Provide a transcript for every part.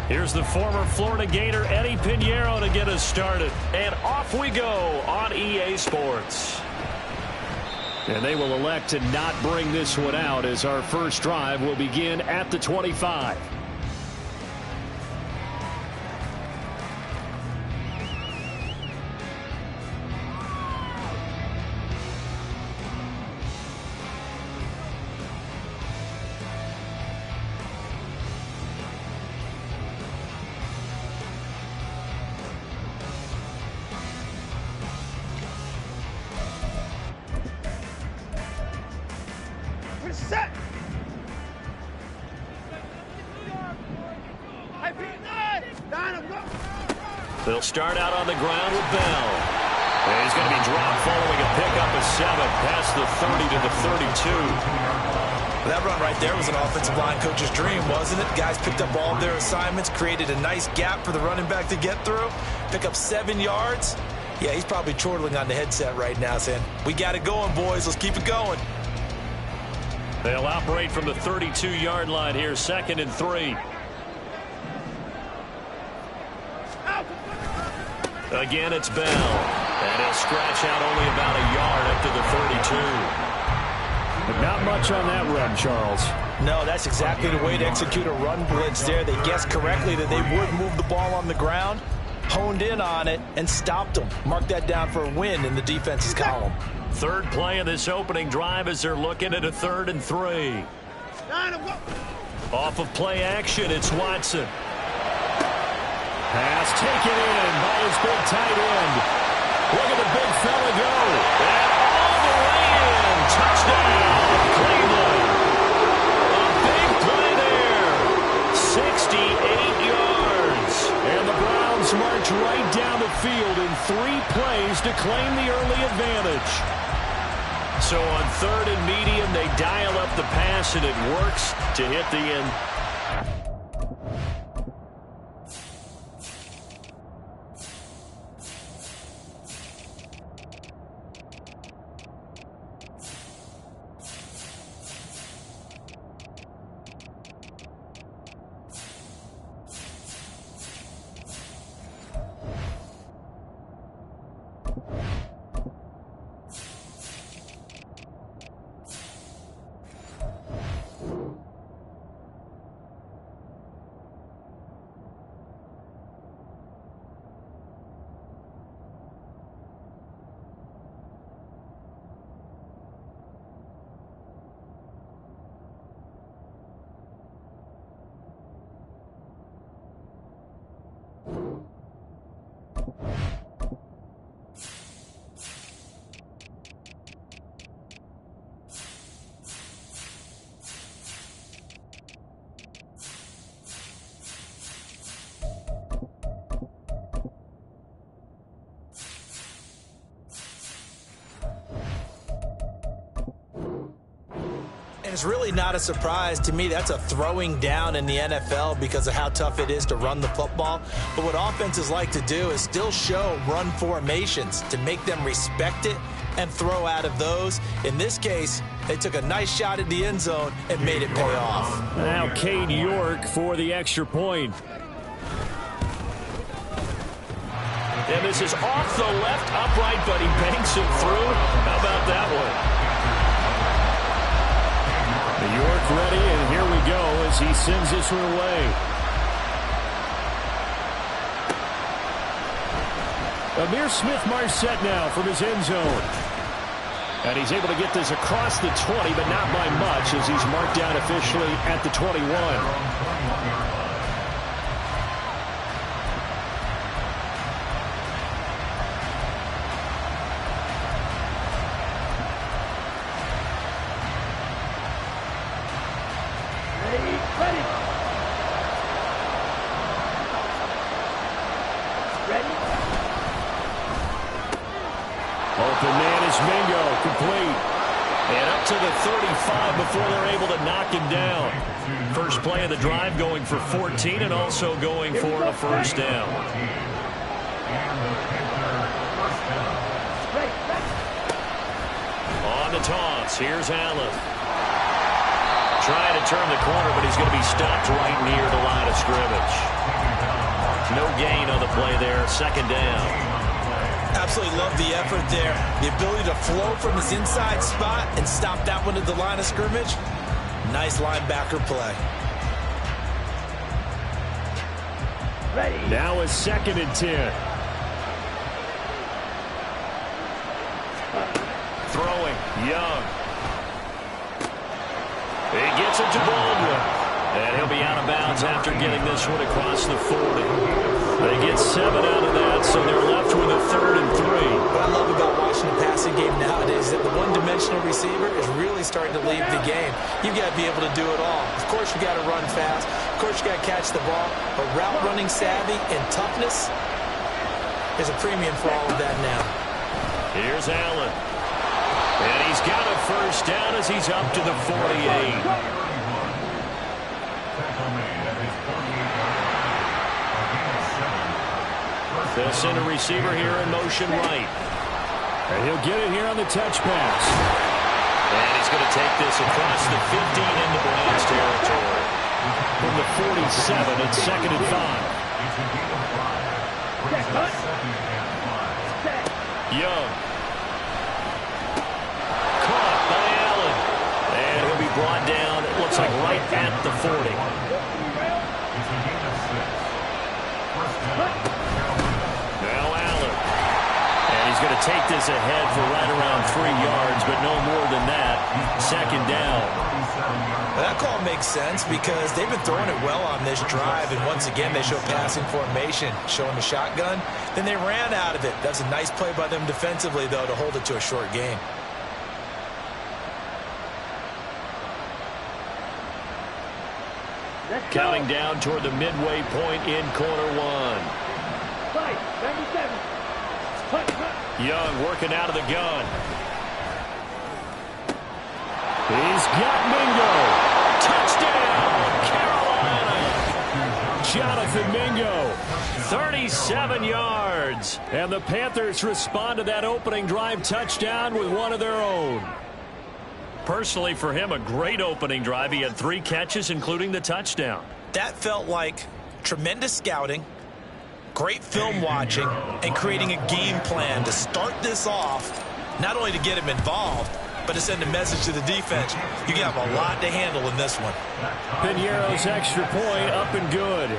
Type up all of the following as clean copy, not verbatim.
Here's the former Florida Gator Eddie Pinheiro to get us started. And off we go on EA Sports. And they will elect to not bring this one out as our first drive will begin at the 25. Set. They'll start out on the ground with Bell. And he's going to be dropped following a pickup of 7 past the 30 to the 32. That run right there was an offensive line coach's dream, wasn't it? Guys picked up all of their assignments, created a nice gap for the running back to get through, pick up 7 yards. Yeah, he's probably chortling on the headset right now saying, we got it going, boys. Let's keep it going. They'll operate from the 32-yard line here, 2nd and 3. Again, it's Bell. And he'll scratch out only about a yard up to the 32. But not much on that run, Charles. No, that's exactly the way to execute a run blitz there. They guessed correctly that they would move the ball on the ground, honed in on it, and stopped them. Mark that down for a win in the defense's column. Third play of this opening drive as they're looking at a 3rd and 3. Off of play action, it's Watson. Pass taken in by his big tight end. Look at the big fella go. And all the way in. Touchdown, Cleveland. A big play there. 68 yards. And the Browns march right down the field in 3 plays to claim the early advantage. So on 3rd and medium, they dial up the pass, and it works to hit the end. And it's really not a surprise to me. That's a throwing down in the NFL because of how tough it is to run the football. But what offenses like to do is still show run formations to make them respect it and throw out of those. In this case, they took a nice shot at the end zone and made it pay off. Now Cade York for the extra point. And this is off the left upright, but he banks it through. How about that one? York ready, and here we go as he sends this one away. Amir Smith-Marset now from his end zone. And he's able to get this across the 20, but not by much as he's marked down officially at the 21. Open man is Mingo, complete. And up to the 35 before they're able to knock him down. First play of the drive going for 14 and also going for a first down. On the toss, here's Allen. Trying to turn the corner, but he's going to be stopped right near the line of scrimmage. play there, second down. Absolutely love the effort there. The ability to flow from his inside spot and stop that one at the line of scrimmage. Nice linebacker play. Now a 2nd and 10. Throwing, Young. He gets it to Baldwin. And he'll be out of bounds after getting this one across the 40. They get 7 out of that, so they're left with a 3rd and 3. What I love about watching the passing game nowadays is that the one-dimensional receiver is really starting to leave the game. You've got to be able to do it all. Of course, you got to run fast. Of course, you got to catch the ball. But route running savvy and toughness is a premium for all of that now. Here's Allen. And he's got a first down as he's up to the 48. They'll send a receiver here in motion right. And he'll get it here on the touch pass. And he's going to take this across the 50 into Browns territory. From the 47, it's 2nd and 5. Young. Caught by Allen. And he'll be brought down, it looks like right at the 40. He's going to take this ahead for right around 3 yards, but no more than that. 2nd down. That call makes sense because they've been throwing it well on this drive, and once again they show passing formation, showing the shotgun. Then they ran out of it. That's a nice play by them defensively, though, to hold it to a short gain. Counting down toward the midway point in quarter 1. Young working out of the gun. He's got Mingo. Touchdown, Carolina. Jonathan Mingo. 37 yards. And the Panthers respond to that opening drive touchdown with one of their own. Personally, for him, a great opening drive. He had 3 catches, including the touchdown. That felt like tremendous scouting, great film watching, and creating a game plan to start this off, not only to get him involved, but to send a message to the defense. You have a lot to handle in this one. Piñeiro's extra point up and good.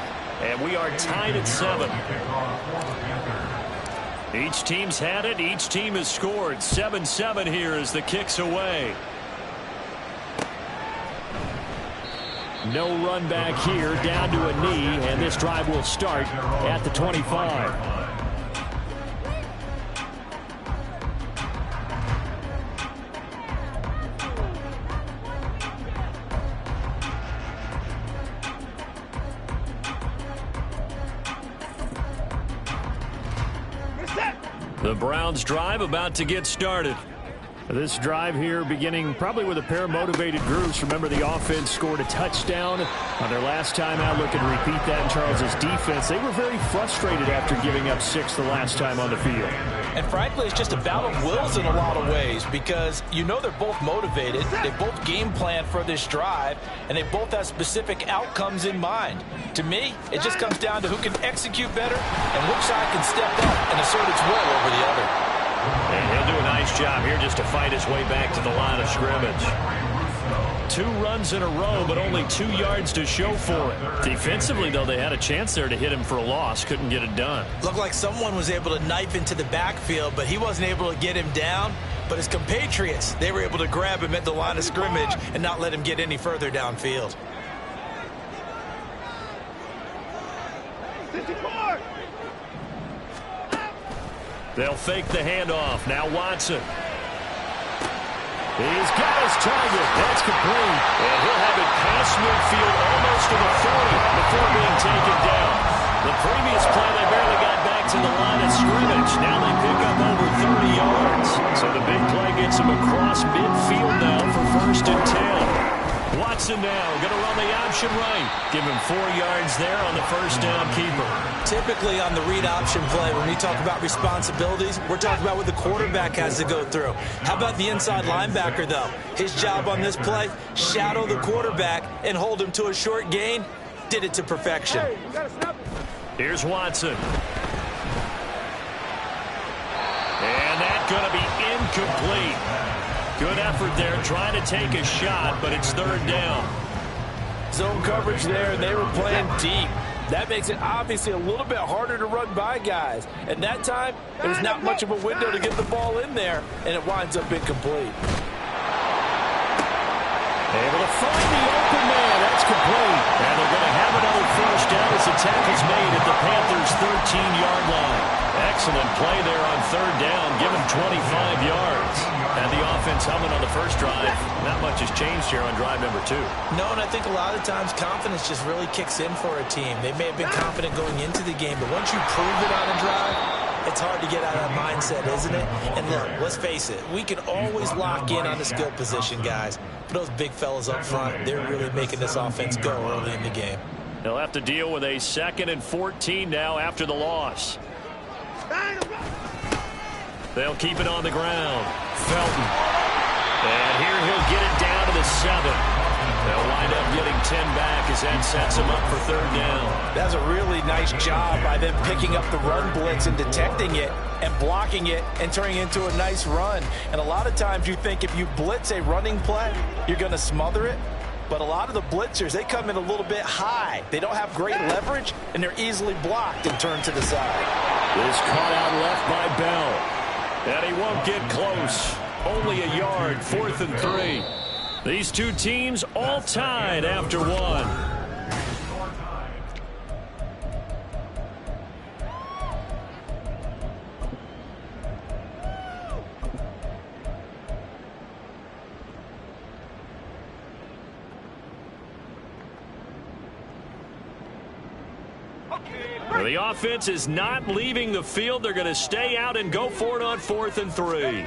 And we are tied at 7. Each team's had it. Each team has scored. 7-7 here as the kick's away. No run back here, down to a knee, and this drive will start at the 25. The Browns drive about to get started. This drive here beginning probably with a pair of motivated groups. Remember, the offense scored a touchdown on their last time out. Looking to repeat that in Charles's defense. They were very frustrated after giving up 6 the last time on the field. And frankly, it's just a battle of wills in a lot of ways because you know they're both motivated. They both game plan for this drive, and they both have specific outcomes in mind. To me, it just comes down to who can execute better and which side can step up and assert its will over the other. And he'll do a nice job here just to fight his way back to the line of scrimmage. 2 runs in a row, but only 2 yards to show for it. Defensively, though, they had a chance there to hit him for a loss. Couldn't get it done. Looked like someone was able to knife into the backfield, but he wasn't able to get him down. But his compatriots, they were able to grab him at the line of scrimmage and not let him get any further downfield. They'll fake the handoff. Now Watson. He's got his target. That's complete. And he'll have it past midfield almost to the 40 before being taken down. The previous play, they barely got back to the line of scrimmage. Now they pick up over 30 yards. So the big play gets him across midfield now for 1st and 10. Watson now going to run the option right. Give him 4 yards there on the first down keeper. Typically on the read option play, when we talk about responsibilities, we're talking about what the quarterback has to go through. How about the inside linebacker, though? His job on this play, shadow the quarterback and hold him to a short gain. Did it to perfection. Here's Watson. going to be incomplete. Good effort there trying to take a shot, but it's third down. Zone coverage there, and they were playing deep. That makes it obviously a little bit harder to run by guys. At that time, there's not much of a window to get the ball in there, and it winds up incomplete. Able to find the open man. That's complete. And they're going to have another first down as the tackle's made at the Panthers' 13-yard line. Excellent play there on third down, given 25 yards. And the offense humming on the first drive. Not much has changed here on drive number 2. No, and I think a lot of times confidence just really kicks in for a team. They may have been confident going into the game, but once you prove it on a drive, it's hard to get out of that mindset, isn't it? And look, let's face it, we can always lock in on the skill position, guys. But those big fellas up front, they're really making this offense go early in the game. They'll have to deal with a 2nd and 14 now after the loss. They'll keep it on the ground. Felton. And here he'll get it down to the 7. They'll wind up getting 10 back as that sets them up for third down. That's a really nice job by them picking up the run blitz and detecting it and blocking it and turning it into a nice run. And a lot of times you think if you blitz a running play, you're going to smother it. But a lot of the blitzers, they come in a little bit high. They don't have great leverage, and they're easily blocked and turned to the side. This caught out left by Bell. And he won't get close. Only a yard, 4th and 3. These two teams all tied after one. The offense is not leaving the field. They're going to stay out and go for it on 4th and 3.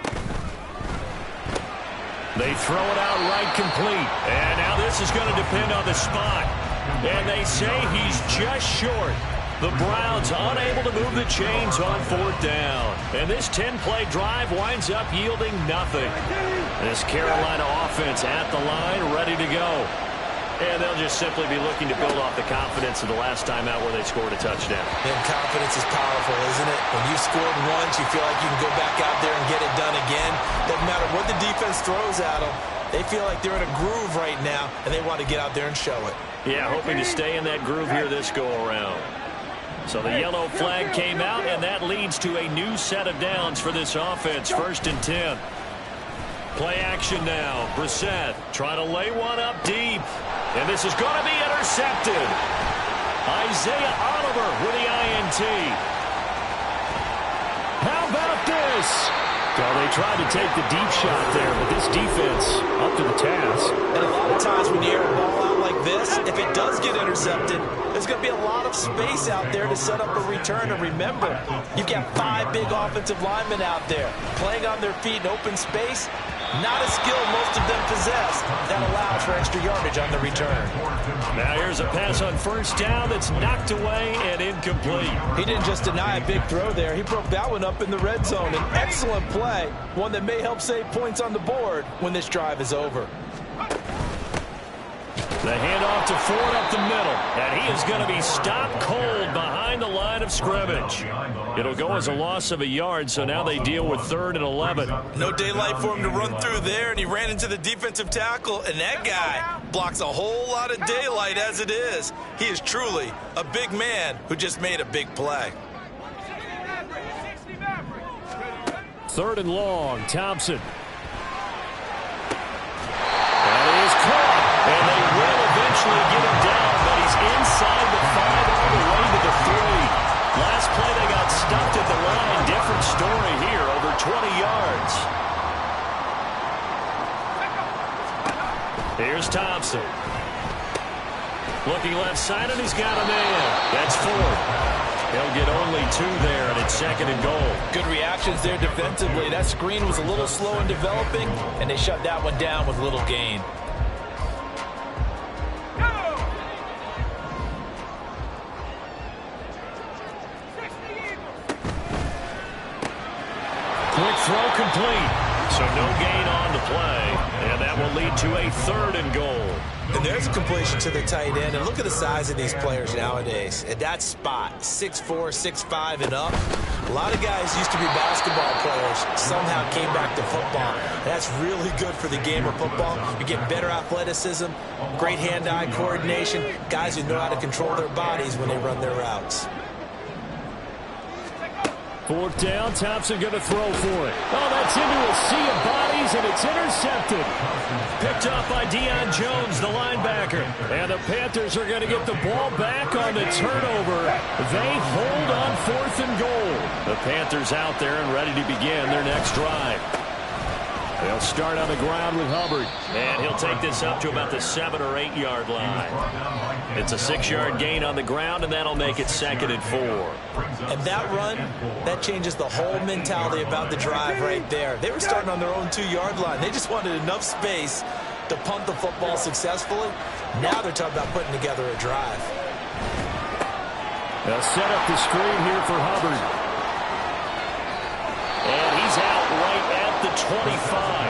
They throw it out right complete. And now this is going to depend on the spot. And they say he's just short. The Browns unable to move the chains on 4th down. And this 10-play drive winds up yielding nothing. This Carolina offense at the line, ready to go. And they'll just simply be looking to build off the confidence of the last time out where they scored a touchdown. And confidence is powerful, isn't it? When you scored once, you feel like you can go back out there and get it done again. Doesn't matter what the defense throws at them. They feel like they're in a groove right now, and they want to get out there and show it. Yeah, hoping to stay in that groove here this go-around. So the yellow flag came out, and that leads to a new set of downs for this offense. 1st and 10. Play action now. Brissett trying to lay one up deep. And this is going to be intercepted. Isaiah Oliver with the INT. How about this? Well, they tried to take the deep shot there, but this defense up to the task. And a lot of times when you air a ball out like this, if it does get intercepted, there's going to be a lot of space out there to set up a return. And remember, you've got 5 big offensive linemen out there playing on their feet in open space. Not a skill most of them possess. That allows for extra yardage on the return. Now here's a pass on 1st down that's knocked away and incomplete. He didn't just deny a big throw there. He broke that one up in the red zone. An excellent play, one that may help save points on the board when this drive is over. The handoff to Ford up the middle. And he is going to be stopped cold behind the line of scrimmage. It'll go as a loss of a yard, so now they deal with 3rd and 11. No daylight for him to run through there, and he ran into the defensive tackle, and that guy blocks a whole lot of daylight as it is. He is truly a big man who just made a big play. 3rd and long, Thompson. That is caught. And they will eventually get him down, but he's inside the 5 all the way to the 3. Last play they got stuffed at the line. Different story here, over 20 yards. Here's Thompson. Looking left side, and he's got a man. That's Ford. He'll get only 2 there, and it's 2nd and goal. Good reactions there defensively. That screen was a little slow in developing, and they shut that one down with little gain. Quick throw complete. So no gain on the play. And that will lead to a 3rd and goal. And there's a completion to the tight end. And look at the size of these players nowadays. At that spot, 6'4", 6'5", and up. A lot of guys used to be basketball players, somehow came back to football. That's really good for the game of football. You get better athleticism, great hand-eye coordination, guys who know how to control their bodies when they run their routes. Fourth down, Thompson going to throw for it. Oh, that's into a sea of bodies, and it's intercepted. Picked off by Deion Jones, the linebacker. And the Panthers are going to get the ball back on the turnover. They hold on 4th and goal. The Panthers out there and ready to begin their next drive. They'll start on the ground with Hubbard. And he'll take this up to about the 7 or 8 yard line. It's a 6-yard gain on the ground, and that'll make it 2nd and 4. And that run, that changes the whole mentality about the drive right there. They were starting on their own 2-yard line. They just wanted enough space to punt the football successfully. Now they're talking about putting together a drive. They'll set up the screen here for Hubbard. And he's out right at the 25.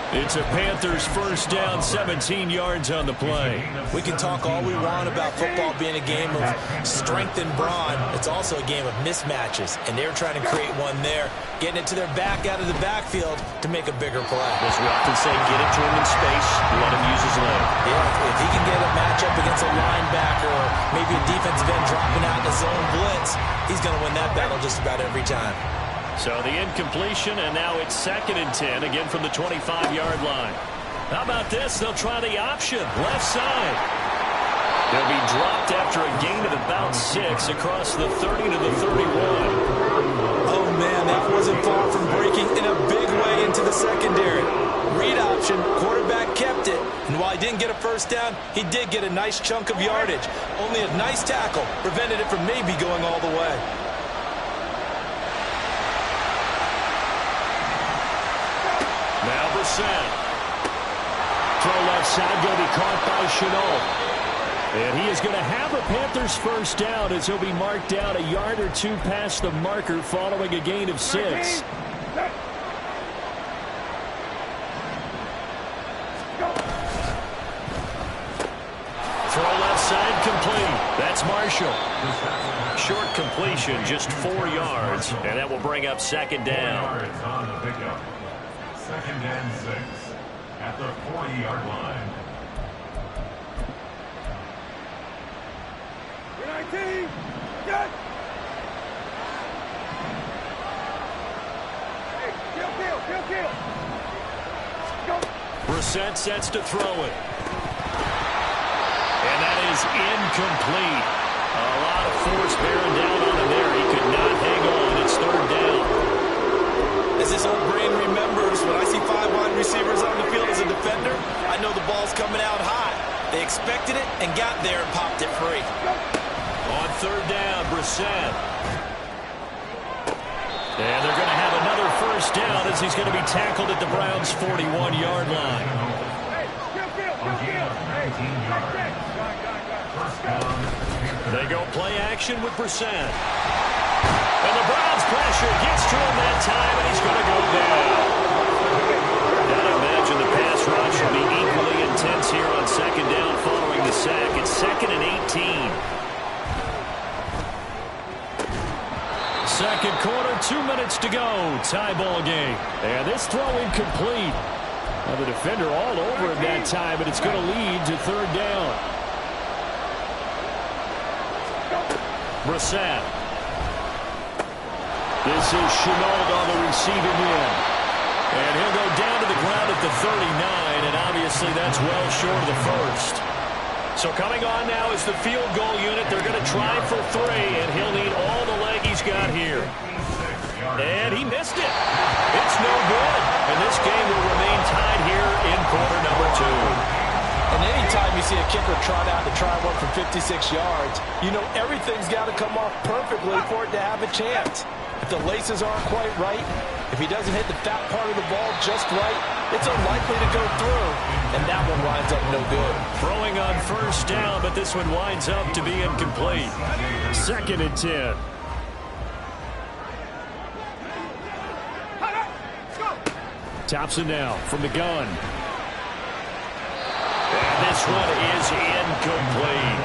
It's a Panthers first down, 17 yards on the play. We can talk all we want about football being a game of strength and brawn. It's also a game of mismatches, and they're trying to create one there, getting it to their back out of the backfield to make a bigger play. As we often say, get it to him in space, let him use his leg. Yeah, if he can get a matchup against a linebacker or maybe a defensive end dropping out in a zone blitz, he's going to win that battle just about every time. So the incompletion, and now it's 2nd and 10, again from the 25-yard line. How about this? They'll try the option, left side. They'll be dropped after a gain of about 6 across the 30 to the 31. Oh, man, that wasn't far from breaking in a big way into the secondary. Read option, quarterback kept it, and while he didn't get a first down, he did get a nice chunk of yardage. Only a nice tackle prevented it from maybe going all the way. Now Brissett. Throw left side, going to be caught by Chenault. And he is going to have a Panthers first down as he'll be marked down a yard or 2 past the marker following a gain of 6. Throw left side complete. That's Marshall. Short completion, just 4 yards, and that will bring up 2nd down. 2nd and 6 at the 40-yard line. 19, get! Hey, kill. Go. Brissett sets to throw it. And that is incomplete. A lot of force bearing down on him there. He could not hang on. It's 3rd down. As this old brain remembers, when I see 5 wide receivers on the field as a defender, I know the ball's coming out high. They expected it and got there and popped it free. On 3rd down, Brissett. And they're going to have another first down as he's going to be tackled at the Browns' 41-yard line. They go play action with Brissett. And the Browns pressure gets to him that time, and he's going to go down. Gotta imagine the pass rush will be equally intense here on 2nd down following the sack. It's 2nd and 18. Second quarter, 2 minutes to go. Tie ball game. And this throw incomplete. Now the defender all over him that time, but it's going to lead to 3rd down. Brissett. This is Chenault on the receiving end. And he'll go down to the ground at the 39, and obviously that's well short of the first. So coming on now is the field goal unit. They're going to try for 3, and he'll need all the leg he's got here. And he missed it. It's no good. And this game will remain tied here in quarter number 2. And anytime you see a kicker trot out to try one from 56 yards, you know everything's got to come off perfectly for it to have a chance. If the laces aren't quite right, if he doesn't hit the fat part of the ball just right, it's unlikely to go through, and that one winds up no good. Throwing on first down, but this one winds up to be incomplete. 2nd and 10. Thompson now from the gun. And this one is incomplete.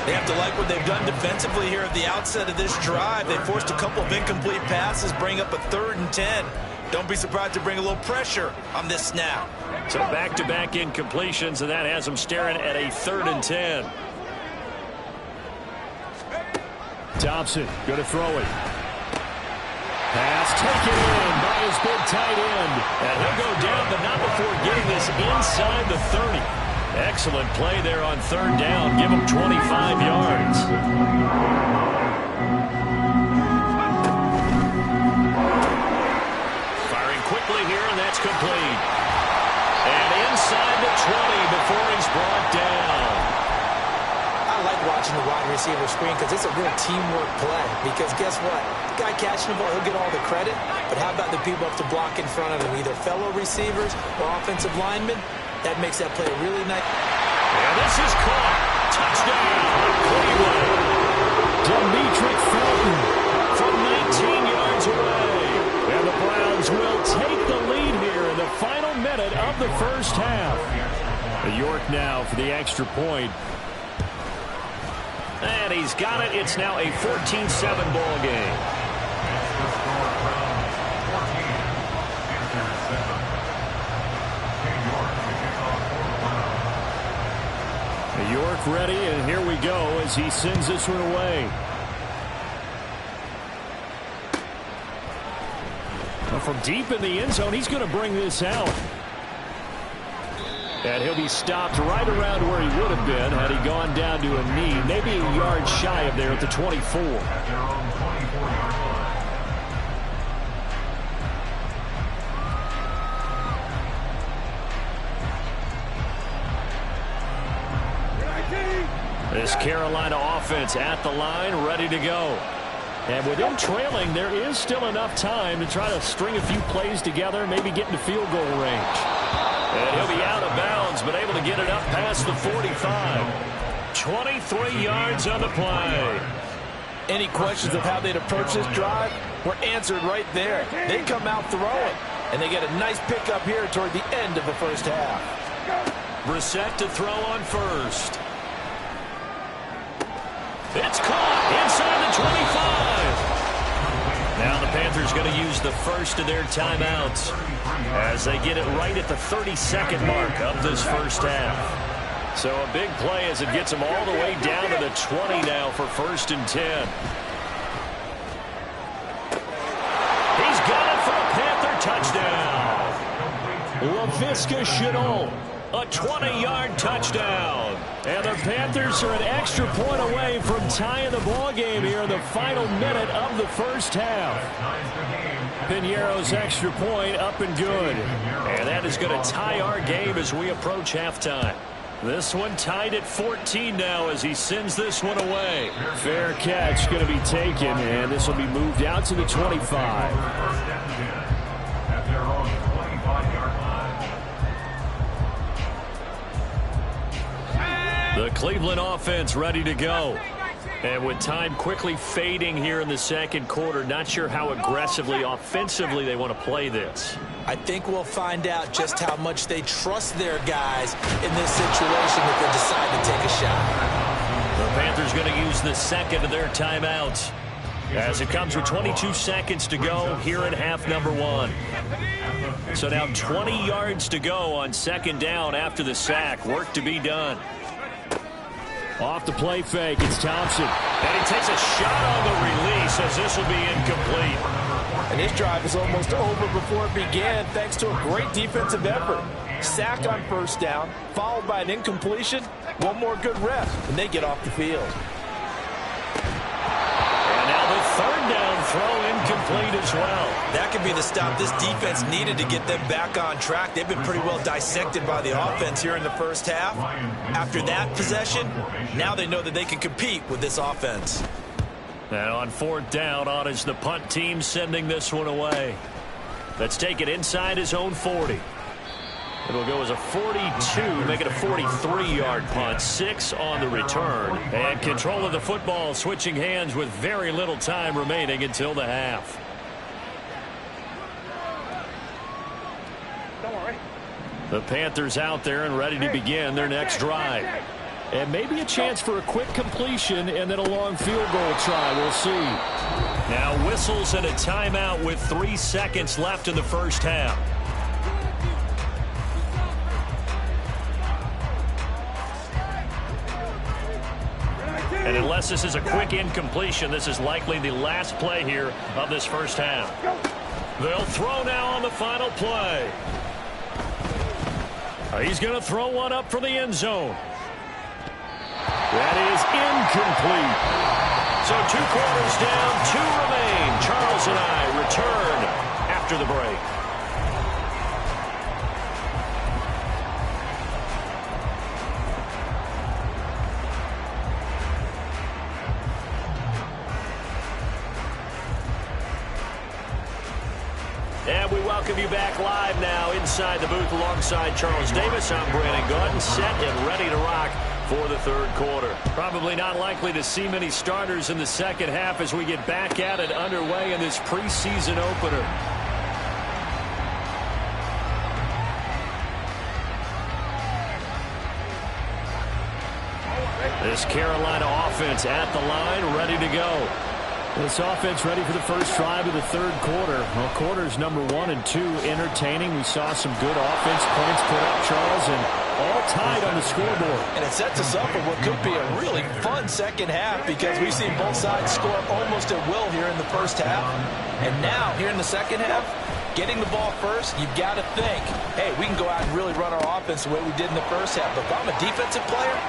They have to like what they've done defensively here at the outset of this drive. They forced a couple of incomplete passes, bring up a 3rd and 10. Don't be surprised to bring a little pressure on this snap. So back-to-back incompletions, and that has them staring at a 3rd and 10. Thompson going to throw it. Pass taken in by his big tight end. And he'll go down, but not before getting this inside the 30. Excellent play there on 3rd down. Give him 25 yards. Firing quickly here, and that's complete. And inside the 20 before he's brought down. I like watching the wide receiver screen because it's a real teamwork play. Because guess what? The guy catching the ball, he'll get all the credit. But how about the people up to block in front of him, either fellow receivers or offensive linemen? That makes that play really nice. And this is caught. Touchdown, Cleveland. Demetric Felton From 19 yards away. And the Browns will take the lead here in the final minute of the first half. York now for the extra point. And he's got it. It's now a 14-7 ball game. York ready, and here we go as he sends this one away. Well, from deep in the end zone, he's going to bring this out. And he'll be stopped right around where he would have been had he gone down to a knee, maybe a yard shy of there at the 24. This Carolina offense at the line, ready to go. And with him trailing, there is still enough time to try to string a few plays together, maybe get into field goal range. And he'll be out of bounds, but able to get it up past the 45. 23 yards on the play. Any questions of how they'd approach this drive were answered right there. They come out throwing, and they get a nice pickup here toward the end of the first half. Brissett to throw on first. It's caught inside the 25. Now the Panthers going to use the first of their timeouts as they get it right at the 32nd mark of this first half. So a big play as it gets them all the way down to the 20 now for 1st and 10. He's got it for a Panther touchdown. Laviska Shenault. A 20-yard touchdown. And the Panthers are an extra point away from tying the ball game here in the final minute of the first half. Piñeiro's extra point up and good. And that is going to tie our game as we approach halftime. This one tied at 14 now as he sends this one away. Fair catch going to be taken, and this will be moved out to the 25. The Cleveland offense ready to go. And with time quickly fading here in the second quarter, not sure how aggressively, offensively they want to play this. I think we'll find out just how much they trust their guys in this situation if they decide to take a shot. The Panthers going to use the second of their timeouts as it comes with 22 seconds to go here in half number one. So now 20 yards to go on 2nd down after the sack. Work to be done. Off the play fake, it's Thompson. And he takes a shot on the release as this will be incomplete. And this drive is almost over before it began thanks to a great defensive effort. Sack on 1st down, followed by an incompletion. One more good rep, and they get off the field. And now the 3rd down throw incomplete as well. That could be the stop this defense needed to get them back on track. They've been pretty well dissected by the offense here in the first half. After that possession, now they know that they can compete with this offense. And on 4th down, on is the punt team sending this one away. Let's take it inside his own 40. It'll go as a 42, make it a 43-yard punt. 6 on the return. And control of the football switching hands with very little time remaining until the half. The Panthers out there and ready to begin their next drive. And maybe a chance for a quick completion and then a long field goal try. We'll see. Now whistles and a timeout with 3 seconds left in the first half. And unless this is a quick incompletion, this is likely the last play here of this first half. They'll throw now on the final play. He's going to throw one up for the end zone. That is incomplete. So 2 quarters down, 2 remain. Charles and I return after the break. And we welcome you back live now inside the booth alongside Charles Davis. I'm Brandon Gordon, set and ready to rock for the third quarter. Probably not likely to see many starters in the second half as we get back at it underway in this preseason opener. This Carolina offense at the line, ready to go. This offense ready for the first drive of the third quarter. Well, quarters number 1 and 2 entertaining. We saw some good offense points put up, Charles, and all tied on the scoreboard. And it sets us up for what could be a really fun second half because we've seen both sides score almost at will here in the first half. And now, here in the second half, getting the ball first, you've got to think, hey, we can go out and really run our offense the way we did in the first half. But if I'm a defensive player,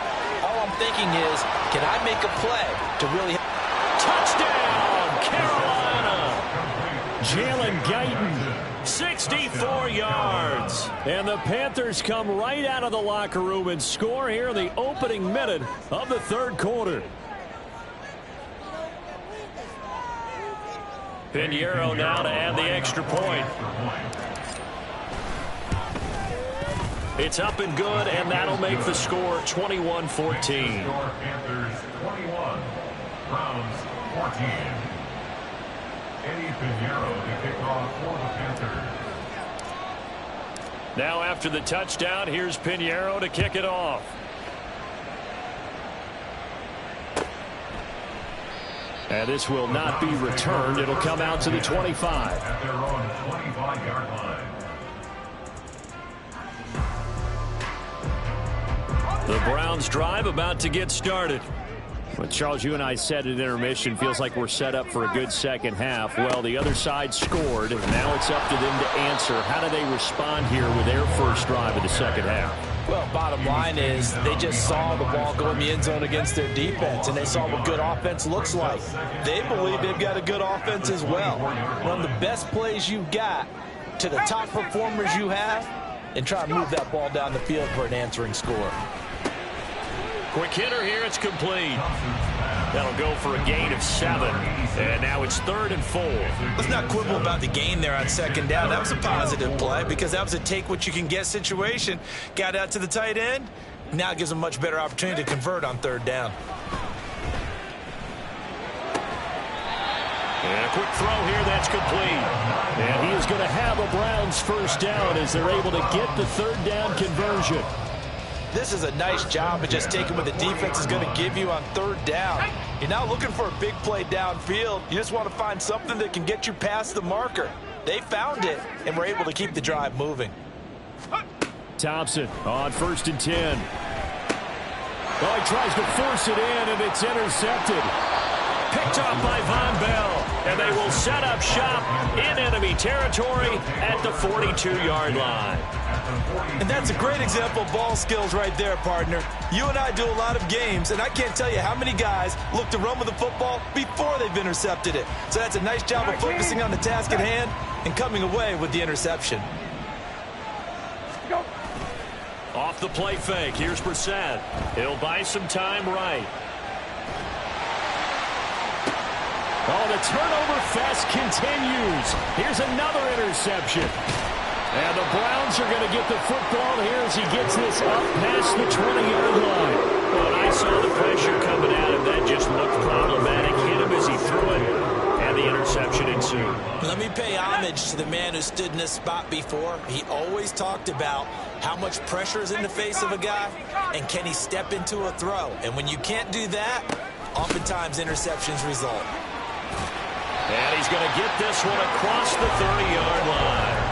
all I'm thinking is, can I make a play to really... Touchdown, Carolina! Jalen Guyton, 64 yards. And the Panthers come right out of the locker room and score here in the opening minute of the third quarter. Pinheiro now to add the extra point. It's up and good, and that'll make the score 21-14. Panthers 21, Browns 14. Eddie Pinheiro to kick off for the Panthers. Now after the touchdown, here's Pinheiro to kick it off. And this will not be returned. It'll come out to the 25. At their own 25-yard line. The Browns drive about to get started. Well, Charles, you and I said at intermission, feels like we're set up for a good second half. Well, the other side scored, and now it's up to them to answer. How do they respond here with their first drive of the second half? Well, bottom line is they just saw the ball go in the end zone against their defense, and they saw what good offense looks like. They believe they've got a good offense as well. Run the best plays you've got to the top performers you have, and try to move that ball down the field for an answering score. Quick hitter here, it's complete. That'll go for a gain of 7. And now it's 3rd and 4. Let's not quibble about the gain there on second down. That was a positive play because that was a take-what-you-can-get situation. Got out to the tight end. Now it gives them a much better opportunity to convert on 3rd down. And a quick throw here, that's complete. And he is going to have a Browns first down as they're able to get the 3rd down conversion. This is a nice job of just taking what the defense is going to give you on 3rd down. You're not looking for a big play downfield. You just want to find something that can get you past the marker. They found it and were able to keep the drive moving. Thompson on 1st and 10. Oh, he tries to force it in, and it's intercepted. Picked off by Von Bell, and they will set up shop in enemy territory at the 42-yard line. And that's a great example of ball skills right there, partner. You and I do a lot of games, and I can't tell you how many guys look to run with the football before they've intercepted it. So that's a nice job of focusing on the task at hand and coming away with the interception. Off the play fake, here's Brissett. He'll buy some time right. Oh, the turnover fest continues. Here's another interception. And the Browns are going to get the football here as he gets this up past the 20-yard line. Well, and I saw the pressure coming at him. That just looked problematic. Hit him as he threw it, and the interception ensues. to. Let me pay homage to the man who stood in this spot before. He always talked about how much pressure is in the face of a guy, and can he step into a throw. And when you can't do that, oftentimes interceptions result. And he's going to get this one across the 30-yard line.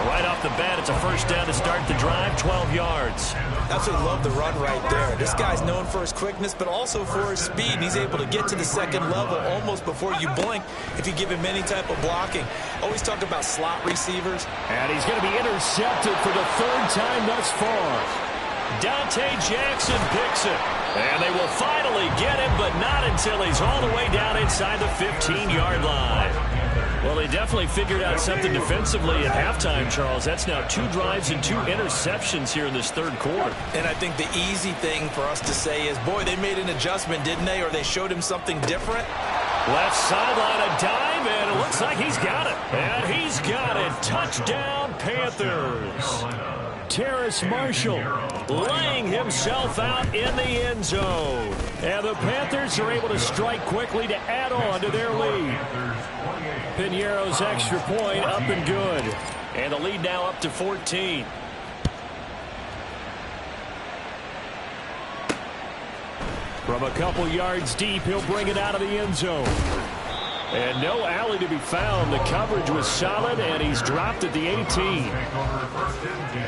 Right off the bat, it's a first down to start the drive, 12 yards. Absolutely love the run right there. This guy's known for his quickness, but also for his speed. And he's able to get to the second level almost before you blink if you give him any type of blocking. Always talk about slot receivers. And he's going to be intercepted for the third time thus far. Dante Jackson picks it. And they will finally get him, but not until he's all the way down inside the 15-yard line. Well, they definitely figured out something defensively at halftime, Charles. That's now 2 drives and 2 interceptions here in this third quarter. And I think the easy thing for us to say is, boy, they made an adjustment, didn't they? Or they showed him something different. Left sideline, a dive, and it looks like he's got it. And he's got it. Touchdown, Panthers. Terrace Marshall laying himself out in the end zone. And the Panthers are able to strike quickly to add on to their lead. Piñeiro's extra point up and good. And the lead now up to 14. From a couple yards deep, he'll bring it out of the end zone. And no alley to be found. The coverage was solid, and he's dropped at the 18. Take over first and 10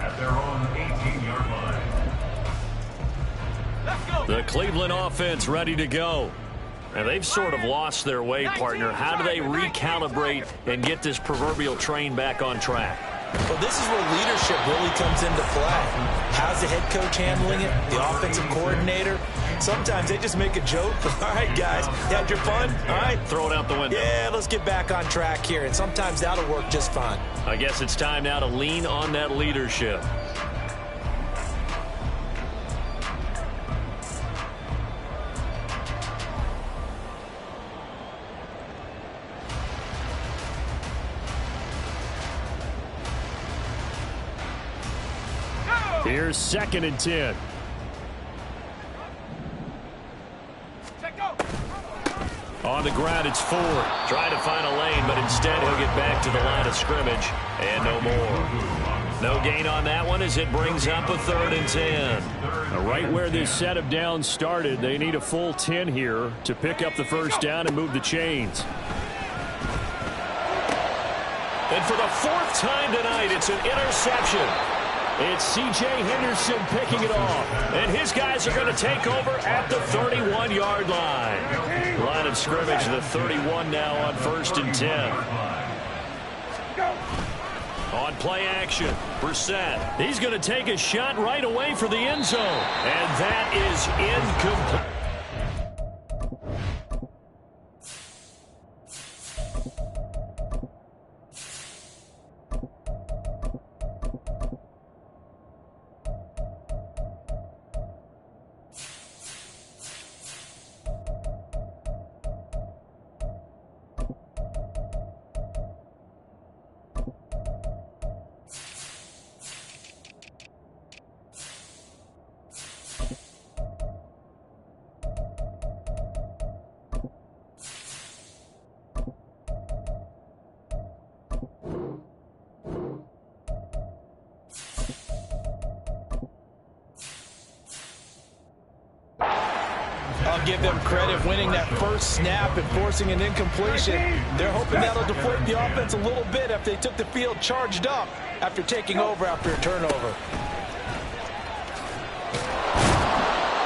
at their own 18-yard line. The Cleveland offense ready to go. And they've sort of lost their way, partner. How do they recalibrate and get this proverbial train back on track? Well, this is where leadership really comes into play. How's the head coach handling it? The offensive coordinator? Sometimes they just make a joke. All right, guys, you had your fun? All right. Throw it out the window. Yeah, let's get back on track here. And sometimes that'll work just fine. I guess it's time now to lean on that leadership. Here's 2nd and 10. On the ground, it's Ford. Trying to find a lane, but instead he'll get back to the line of scrimmage. And no more. No gain on that one as it brings up a 3rd and 10. Right where this set of downs started, they need a full 10 here to pick up the first down and move the chains. And for the 4th time tonight, it's an interception. It's C.J. Henderson picking it off. And his guys are going to take over at the 31-yard line. Line of scrimmage, the 31 now on 1st and 10. On play action, Brissett. He's going to take a shot right away for the end zone. And that is incomplete. I'll give them credit winning that first snap and forcing an incompletion. They're hoping that'll deflate the offense a little bit after they took the field charged up after taking over after a turnover.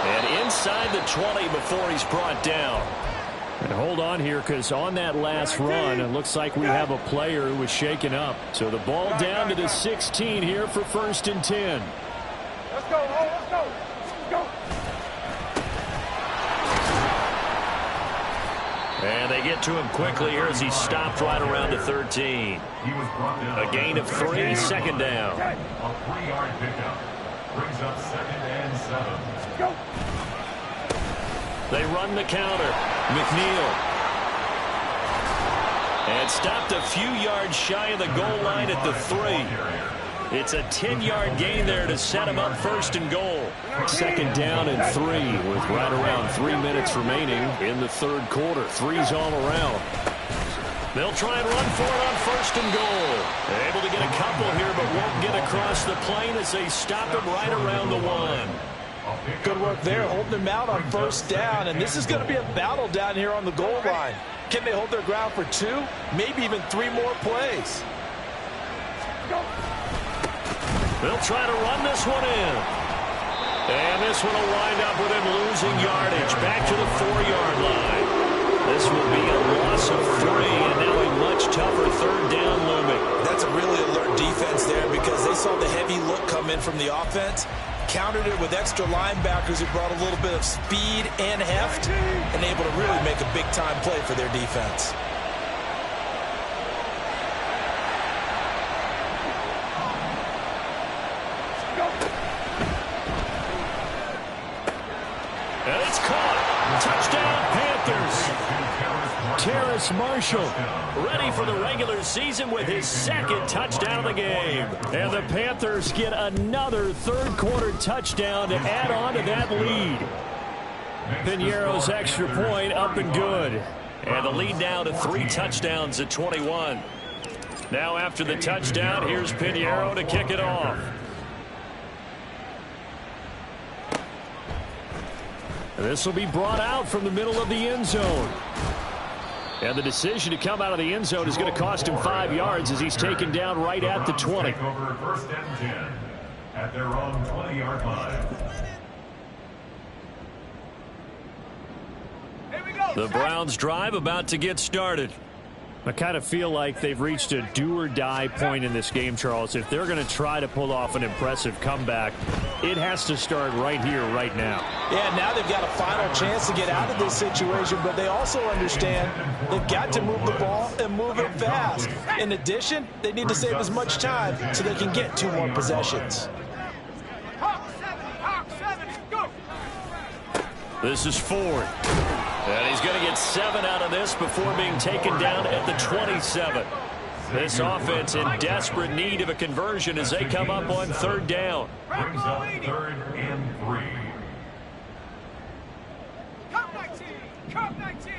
And inside the 20 before he's brought down. And hold on here, because on that last run, it looks like we have a player who was shaken up. So the ball down to the 16 here for 1st and 10. Let's go, let's go, let's go. And they get to him quickly here as he stopped right around the 13. A gain of 3, 2nd down. A 3-yard pickup brings up 2nd and 7. Go. They run the counter. McNeil. And stopped a few yards shy of the goal line at the 3. It's a 10-yard gain there to set him up 1st and goal. 2nd down and 3 with right around 3 minutes remaining in the 3rd quarter. 3's all around. They'll try and run for it on 1st and goal. They're able to get a couple here, but won't get across the plane as they stop him right around the 1. Good work there, holding him out on 1st down. And this is going to be a battle down here on the goal line. Can they hold their ground for 2, maybe even 3 more plays? They'll try to run this one in. And this one will wind up with him losing yardage back to the 4-yard line. This will be a loss of 3, and now a much tougher 3rd down looming. That's a really alert defense there because they saw the heavy look come in from the offense, countered it with extra linebackers who brought a little bit of speed and heft, and able to really make a big-time play for their defense. And it's caught. Touchdown, Panthers. Terrace Marshall ready for the regular season with his 2nd touchdown of the game. And the Panthers get another 3rd quarter touchdown to add on to that lead. Piñeiro's extra point up and good. And the lead now to 3 touchdowns at 21. Now after the touchdown, here's Piñeiro to kick it off. This will be brought out from the middle of the end zone. And the decision to come out of the end zone is going to cost him 5 yards as he's taken down right at the 20. Take over 1st and 10 at their own 20-yard line. The Browns drive about to get started. I kind of feel like they've reached a do-or-die point in this game, Charles. If they're going to try to pull off an impressive comeback, it has to start right here, right now. Yeah, now they've got a final chance to get out of this situation, but they also understand they've got to move the ball and move it fast. In addition, they need to save as much time so they can get 2 more possessions. This is Ford. And he's going to get 7 out of this before being taken down at the 27. This offense in desperate need of a conversion as they come up on 3rd down. Brings up 3rd and 3. Come 19! Come 19!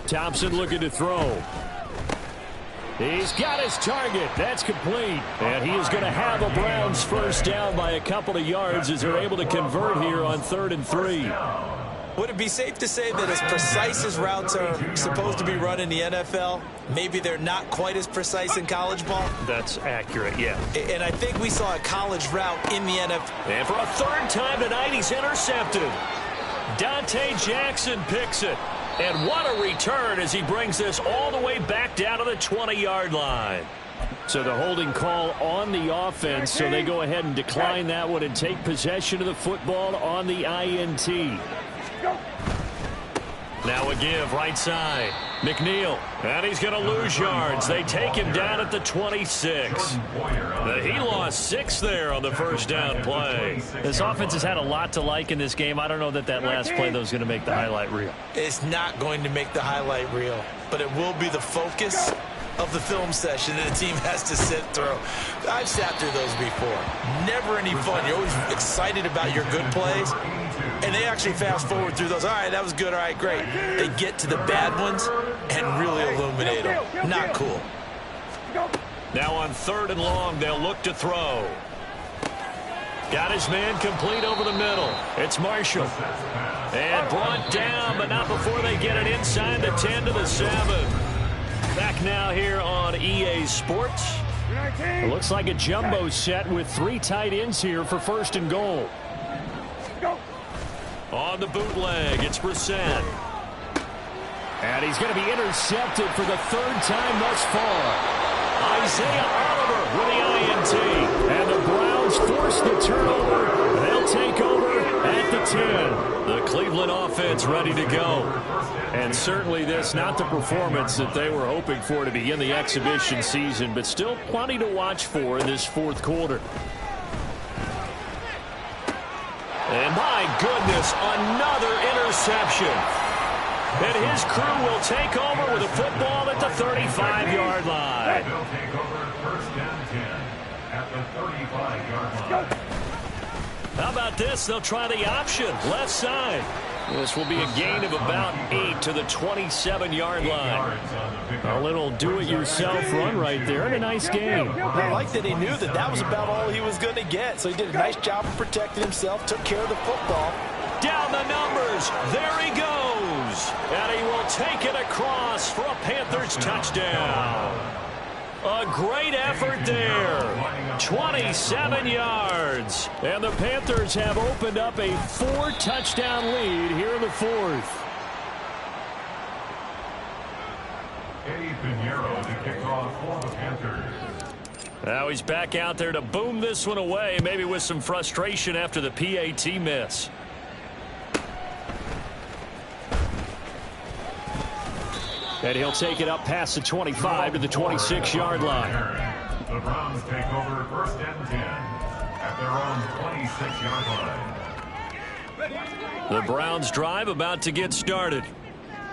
Thompson looking to throw. He's got his target. That's complete. And he is going to have a Browns 1st down by a couple of yards as they're able to convert here on 3rd and 3. Would it be safe to say that as precise as routes are supposed to be run in the NFL, maybe they're not quite as precise in college ball? That's accurate, yeah. And I think we saw a college route in the NFL. And for a 3rd time tonight, he's intercepted. Dante Jackson picks it. And what a return as he brings this all the way back down to the 20-yard line. So the holding call on the offense, so they go ahead and decline that one and take possession of the football on the INT. Now a give right side. McNeil. And he's going to lose yards. They take him down at the 26. He lost 6 there on the 1st down play. This offense has had a lot to like in this game. I don't know that last play, though, is going to make the highlight reel. It's not going to make the highlight reel, but it will be the focus of the film session that the team has to sit through. I've sat through those before. Never any fun. You're always excited about your good plays, and they actually fast forward through those. All right, that was good. All right, great. They get to the bad ones and really illuminate them. Not cool. Now on 3rd and long, they'll look to throw. Got his man complete over the middle. It's Marshall. And brought down, but not before they get it inside the 10 to the 7. Back now here on EA Sports. It looks like a jumbo set with 3 tight ends here for 1st and goal. On the bootleg, it's Preseason. And he's going to be intercepted for the 3rd time thus far. Isaiah Oliver with the INT. And the Browns force the turnover. They'll take over at the 10. The Cleveland offense ready to go. And certainly this not the performance that they were hoping for to begin the exhibition season, but still plenty to watch for in this 4th quarter. And my goodness, another interception. And his crew will take over with a football at the 35-yard line. They'll take over 1st and 10 at the 35-yard line. How about this? They'll try the option, left side. This will be a gain of about 8 to the 27-yard line. A little do-it-yourself run right there, and a nice game. I like that he knew that that was about all he was going to get, so he did a nice job of protecting himself, took care of the football. Down the numbers. There he goes. And he will take it across for a Panthers touchdown. A great effort there. 27 yards. And the Panthers have opened up a 4-touchdown lead here in the fourth. Eddie Pinheiro to kick off for the Panthers. Now he's back out there to boom this one away, maybe with some frustration after the PAT miss. And he'll take it up past the 25 to the 26-yard line. The Browns take over 1st and 10 at their own 26-yard line. The Browns drive about to get started.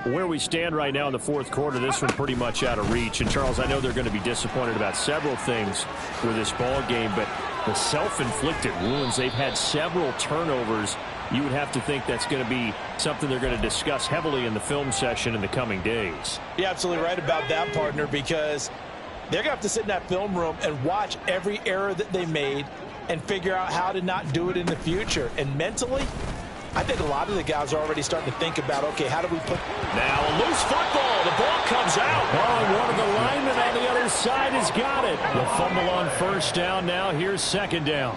Where we stand right now in the fourth quarter, this one pretty much out of reach. And, Charles, I know they're going to be disappointed about several things with this ball game, but the self-inflicted wounds, they've had several turnovers. You would have to think that's going to be something they're going to discuss heavily in the film session in the coming days. You're absolutely right about that, partner, because they're going to have to sit in that film room and watch every error that they made and figure out how to not do it in the future. And mentally, I think a lot of the guys are already starting to think about, okay, how do we put... Now a loose football. The ball comes out. Oh, and one of the linemen on the other side has got it. The fumble on first down now. Here's second down.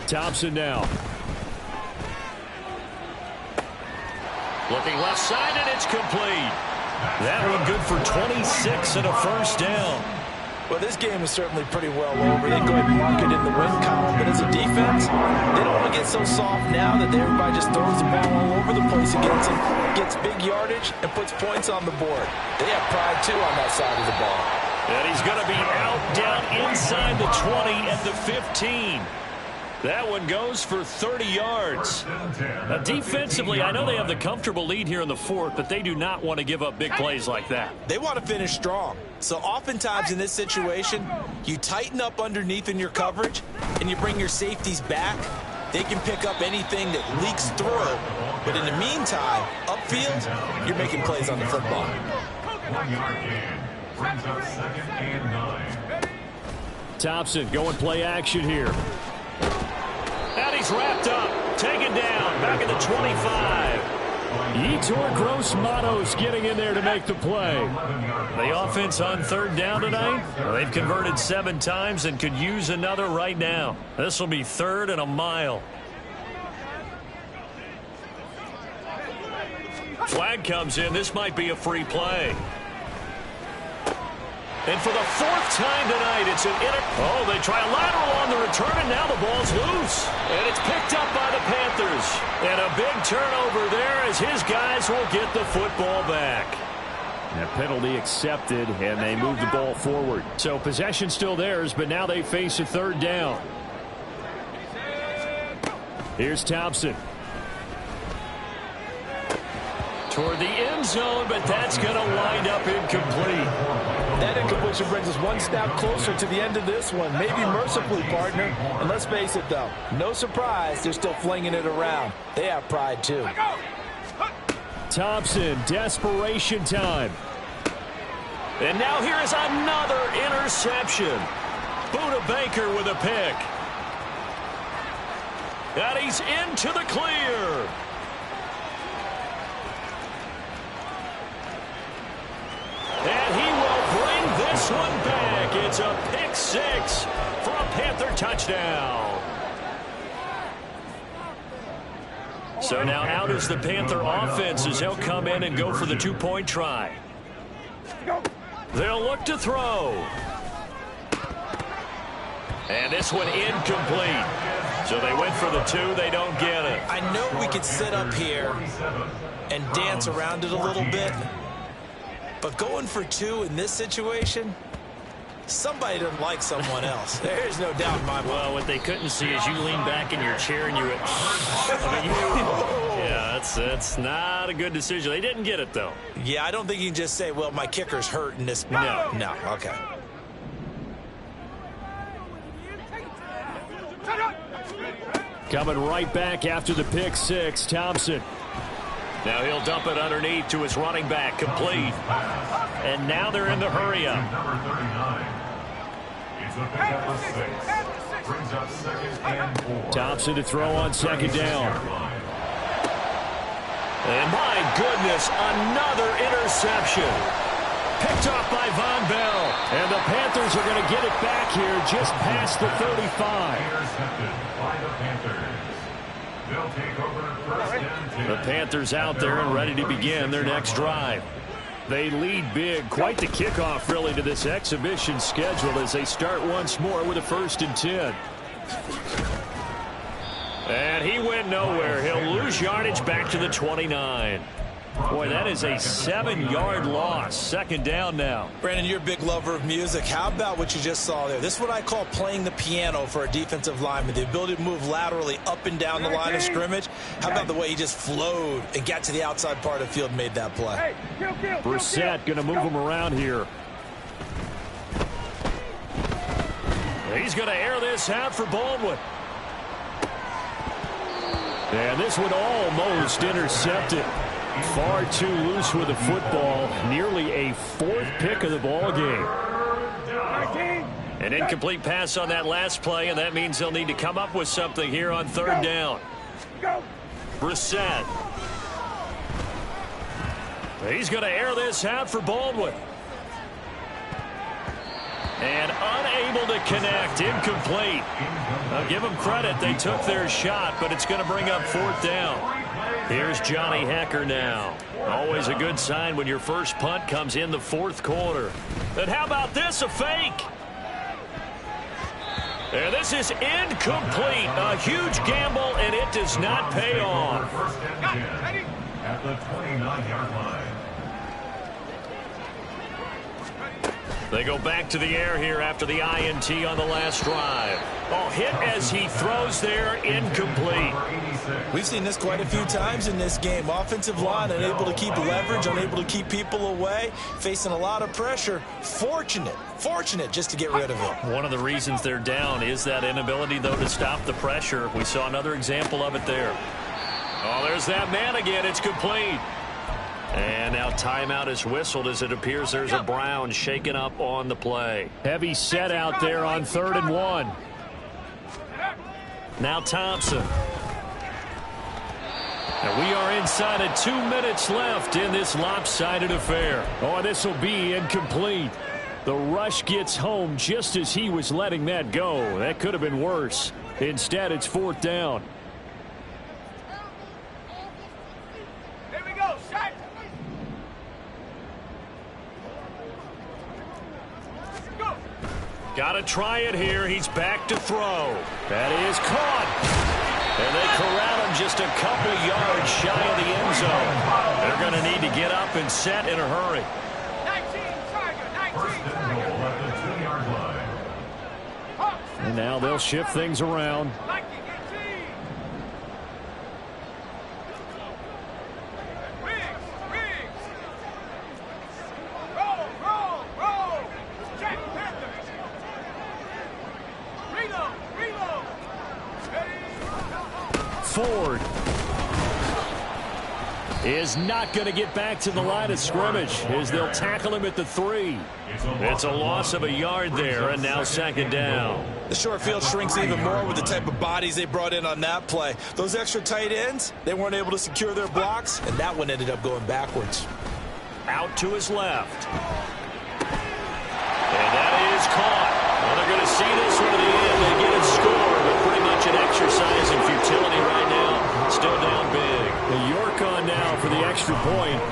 Thompson now. Looking left side, and it's complete. That one good for 26 and a first down. Well, this game is certainly pretty well over. They go ahead and mark it in the win column. But as a defense, they don't want to get so soft now that everybody just throws the ball all over the place against them, gets big yardage, and puts points on the board. They have pride, too, on that side of the ball. And he's going to be out down inside the 20 at the 15. That one goes for 30 yards. Now, defensively, I know they have the comfortable lead here in the fourth, but they do not want to give up big plays like that. They want to finish strong. So oftentimes in this situation, you tighten up underneath in your coverage, and you bring your safeties back. They can pick up anything that leaks through. But in the meantime, upfield, you're making plays on the football. 1 yard gain brings up 2nd and 9. Thompson going play action here. And he's wrapped up, taken down, back at the 25. Yetur Gross-Matos getting in there to make the play. The offense on third down tonight, well, they've converted 7 times and could use another right now. This will be 3rd and a mile. Flag comes in. This might be a free play. And for the 4th time tonight, it's an Oh, they try a lateral on the return, and now the ball's loose. And it's picked up by the Panthers. And a big turnover there as his guys will get the football back. A penalty accepted, and they move the ball forward. So possession still theirs, but now they face a 3rd down. Here's Thompson. Toward the end zone, but that's going to wind up incomplete. That incompletion brings us one step closer to the end of this one. Maybe mercifully, partner. And let's face it, though, no surprise, they're still flinging it around. They have pride, too. Thompson, desperation time. And now here is another interception. Buda Baker with a pick. And he's into the clear. And he will bring this one back. It's a pick 6 for a Panther touchdown. So now out is the Panther offense as they'll come in and go for the 2-point try. They'll look to throw. And this one incomplete. So they went for the 2. They don't get it. I know we could sit up here and dance around it a little bit. But going for 2 in this situation, somebody doesn't like someone else. There's no doubt in my mind. Well, what they couldn't see is you lean back in your chair and you went, yeah, that's not a good decision. They didn't get it, though. Yeah, I don't think you can just say, well, my kicker's hurt in this. No. No, okay. Coming right back after the pick six, Thompson. Now he'll dump it underneath to his running back, complete. And now they're in the hurry up. Number 39. It's a pickup of 6. Brings up 2nd and 4. Thompson to throw on 2nd down. And my goodness, another interception. Picked off by Von Bell. And the Panthers are going to get it back here just past the 35. Intercepted by the Panthers. They'll take over 1st and 10. The Panthers out there and ready to begin their next drive. They lead big. Quite the kickoff, really, to this exhibition schedule as they start once more with a 1st and 10. And he went nowhere. He'll lose yardage back to the 29. Boy, that is a 7-yard loss. 2nd down now. Brandon, you're a big lover of music. How about what you just saw there? This is what I call playing the piano for a defensive lineman. The ability to move laterally up and down the line of scrimmage. How about the way he just flowed and got to the outside part of the field and made that play? Brissett going to move him around here. He's going to air this out for Baldwin. And this one almost intercepted. Far too loose with the football. Nearly a 4th pick of the ball game. An incomplete pass on that last play, and that means they'll need to come up with something here on 3rd down. Brissett. He's going to air this out for Baldwin. And unable to connect. Incomplete. I'll give them credit. They took their shot, but it's going to bring up 4th down. Here's Johnny Hecker now. Always a good sign when your first punt comes in the 4th quarter. And how about this, a fake? And this is incomplete. A huge gamble, and it does not pay off. 1st and 10 at the 29-yard line. They go back to the air here after the INT on the last drive. Oh, hit as he throws there, incomplete. We've seen this quite a few times in this game. Offensive line unable to keep leverage, unable to keep people away, facing a lot of pressure. Fortunate just to get rid of it. One of the reasons they're down is that inability, though, to stop the pressure. We saw another example of it there. Oh, there's that man again. It's complete. And now timeout is whistled as it appears there's a Brown shaken up on the play. Heavy set out there on 3rd and 1. Now Thompson. And we are inside of 2 minutes left in this lopsided affair. Oh, this will be incomplete. The rush gets home just as he was letting that go. That could have been worse. Instead, it's 4th down. Here we go, shot. Got to try it here. He's back to throw. That is caught. And they corral him just a couple yards shy of the end zone. They're going to need to get up and set in a hurry. 19, Tiger, 19, Tiger. At the 2-yard line. And now they'll shift things around. Ford is not going to get back to the line of scrimmage as they'll tackle him at the 3. It's a loss of a yard there, and now 2nd down. The short field shrinks even more with the type of bodies they brought in on that play. Those extra tight ends, they weren't able to secure their blocks, and that one ended up going backwards. Out to his left. And that is caught. Well, they're going to see this one to the end. They get a score, but pretty much an exercise in futility right now. Still down big. The York on now for the extra point.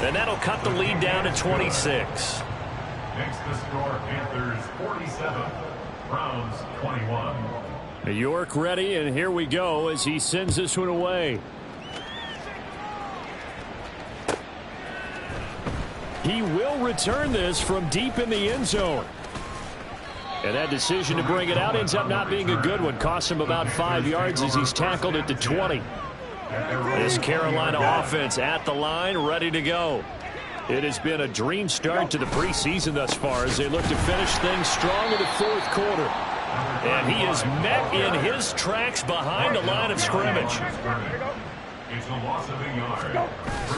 And that'll cut the lead down to 26. Next to score, Panthers 47, Browns 21. New York ready, and here we go as he sends this one away. He will return this from deep in the end zone. And that decision to bring it out ends up not being a good one. Costs him about 5 yards as he's tackled at the 20. This Carolina offense at the line, ready to go. It has been a dream start to the preseason thus far as they look to finish things strong in the 4th quarter. And he is met in his tracks behind the line of scrimmage. It's a loss of a yard.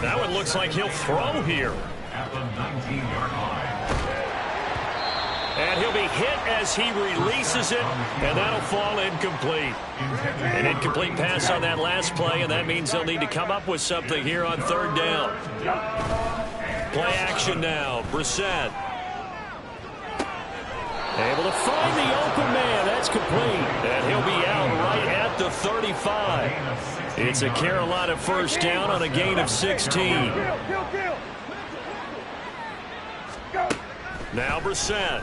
That one looks like he'll throw here. At the 19-yard line. And he'll be hit as he releases it, and that'll fall incomplete. An incomplete pass on that last play, and that means they'll need to come up with something here on third down. Play action now. Brissett. Able to find the open man. That's complete. And he'll be out right at the 35. It's a Carolina first down on a gain of 16. Now Brissett.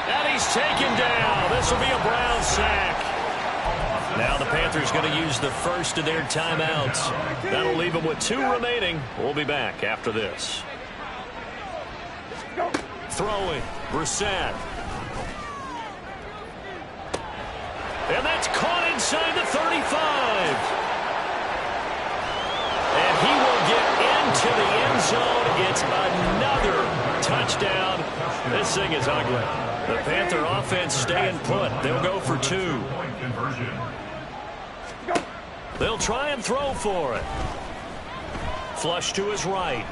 And he's taken down. This will be a Brown sack. Now the Panthers going to use the first of their timeouts. That'll leave them with 2 remaining. We'll be back after this. Throwing. Brissett. And that's caught inside the 35. And he will get into the end zone. It's another touchdown. This thing is ugly. The Panther offense staying put. They'll go for 2. They'll try and throw for it. Flush to his right.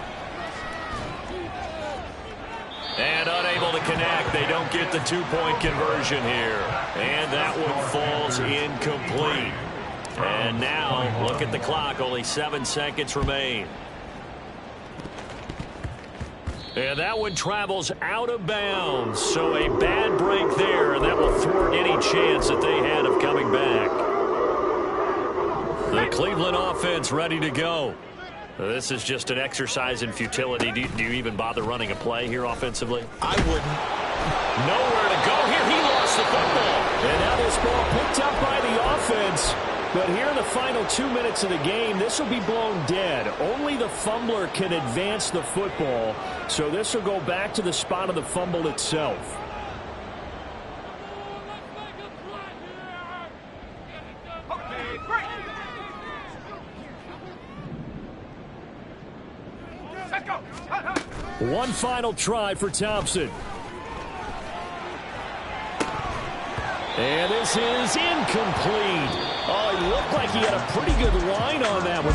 And unable to connect. They don't get the 2-point conversion here. And that one falls incomplete. And now, look at the clock. Only 7 seconds remain. And that one travels out of bounds. So a bad break there, and that will thwart any chance that they had of coming back. The Cleveland offense ready to go. This is just an exercise in futility. Do you even bother running a play here offensively? I wouldn't. Nowhere to go here. He lost the football. And now this ball picked up by the offense. But here in the final 2 minutes of the game, this will be blown dead. Only the fumbler can advance the football. So this will go back to the spot of the fumble itself. One final try for Thompson. And this is incomplete. Oh, he looked like he had a pretty good line on that one.